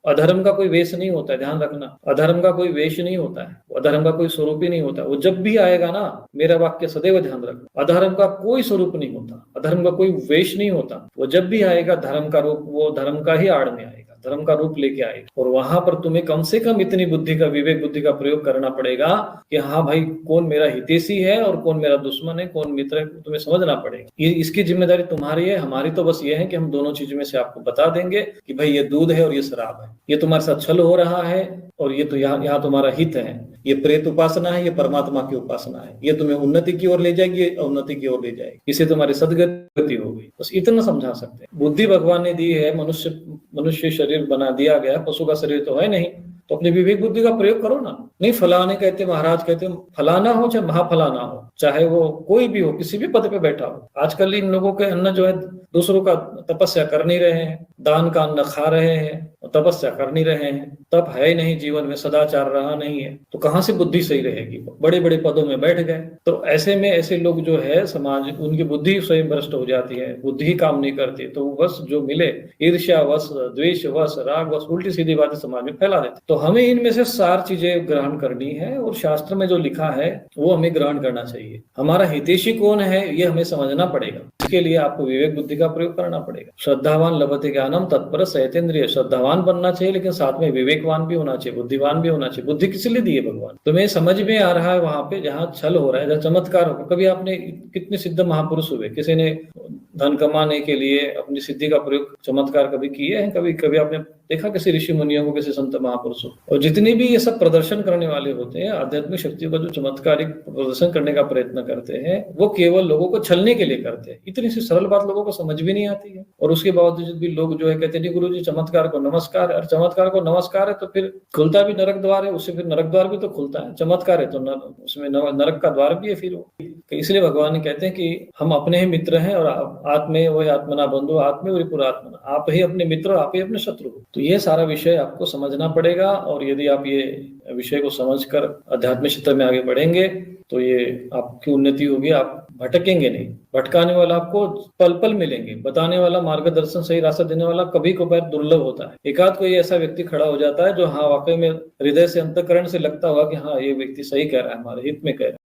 अधर्म का कोई वेश नहीं होता है, ध्यान रखना। अधर्म का कोई वेश नहीं होता है, अधर्म का कोई स्वरूप ही नहीं होता है। वो जब भी आएगा ना, मेरा वाक्य सदैव ध्यान रखना, अधर्म का कोई स्वरूप नहीं होता, अधर्म का कोई वेश नहीं होता। वो जब भी आएगा धर्म का रूप, वो धर्म का ही आड़ में आएगा, धर्म का रूप लेके आएगा। और वहां पर तुम्हें कम से कम इतनी बुद्धि का, विवेक बुद्धि का प्रयोग करना पड़ेगा कि हाँ भाई, कौन मेरा हितैषी है और कौन मेरा दुश्मन है, कौन मित्र है, तुम्हें समझना पड़ेगा। ये इसकी जिम्मेदारी तुम्हारी है। हमारी तो बस ये है कि हम दोनों चीजों में से आपको बता देंगे कि भाई ये दूध है और ये शराब है, ये तुम्हारे साथ छल हो रहा है और ये तो यहाँ तुम्हारा हित है, ये प्रेत उपासना है, ये परमात्मा की उपासना है, ये तुम्हें उन्नति की ओर ले जाएगी, ये अवनति की ओर ले जाएगी, इससे तुम्हारी सदगति होगी। बस इतना समझा सकते हैं। बुद्धि भगवान ने दी है, मनुष्य शरीर बना दिया गया, पशु का शरीर तो है नहीं, तो अपनी विवेक बुद्धि का प्रयोग करो ना। नहीं फलाने कहते, महाराज कहते, फलाना हो चाहे महाफलाना हो, चाहे वो कोई भी हो, किसी भी पद पे बैठा हो, आजकल इन लोगों के अन्न जो है दूसरों का तपस्या कर नहीं रहे हैं, दान का अन्न खा रहे हैं, तपस्या कर नहीं रहे हैं, तप है ही नहीं जीवन में, सदाचार रहा नहीं है, तो कहाँ से बुद्धि सही रहेगी। बड़े बड़े पदों में बैठ गए, तो ऐसे में ऐसे लोग जो है समाज, उनकी बुद्धि स्वयं भ्रष्ट हो जाती है, बुद्धि ही काम नहीं करती, तो बस जो मिले ईर्ष्या वश, द्वेष वश, राग वश, उल्टी सीधी बातें समाज में फैला देते। तो हमें इनमें से 4 चीजें ग्रहण करनी है और शास्त्र में जो लिखा है वो हमें ग्रहण करना चाहिए। हमारा हितैषी कौन है ये हमें समझना पड़ेगा, इसके लिए आपको विवेक बुद्धि का प्रयोग करना पड़ेगा। श्रद्धावान लभते ज्ञानम तत्पर सयतेन्द्रिय, श्रद्धावान बनना चाहिए लेकिन साथ में विवेकवान भी होना चाहिए, बुद्धिवान भी होना चाहिए। बुद्धि किस लिए दी है भगवान? तुम्हें समझ में आ रहा है वहां पे जहाँ छल हो रहा है, जहाँ चमत्कार होगा। कभी आपने, कितने सिद्ध महापुरुष हुए, किसी ने धन कमाने के लिए अपनी सिद्धि का प्रयोग, चमत्कार कभी किए हैं? कभी कभी आपने देखा किसी ऋषि मुनियों को, किसी संत महापुरुषों? और जितने भी ये सब प्रदर्शन करने वाले होते हैं, आध्यात्मिक शक्तियों का जो चमत्कारिक प्रदर्शन करने का प्रयत्न करते हैं, वो केवल लोगों को छलने के लिए करते हैं। इतनी सी सरल बात लोगों को समझ भी नहीं आती है, और उसके बावजूद भी लोग जो है कहते नहीं गुरु जी चमत्कार को नमस्कार है। और चमत्कार को नमस्कार है तो फिर खुलता भी नरक द्वार है, उससे फिर नरक द्वार भी तो खुलता है। चमत्कार है तो उसमें नरक का द्वार भी है फिर वो। इसलिए भगवान कहते हैं कि हम अपने ही मित्र हैं, और आत्मे वही आत्मना बंधु, आत्मे वही पुरात्मना, आप ही अपने मित्र, आप ही अपने शत्रु। तो ये सारा विषय आपको समझना पड़ेगा, और यदि आप ये विषय को समझकर अध्यात्मिक क्षेत्र में आगे बढ़ेंगे तो ये आपकी उन्नति होगी। आप भटकेंगे नहीं, भटकाने वाला आपको पल पल मिलेंगे, बताने वाला, मार्गदर्शन, सही रास्ता देने वाला कभी कभार दुर्लभ होता है। एकाध कोई ऐसा व्यक्ति खड़ा हो जाता है जो हाँ वाकई में हृदय से, अंतःकरण से लगता होगा कि हाँ ये व्यक्ति सही कह रहा है, हमारे हित में कह रहा है।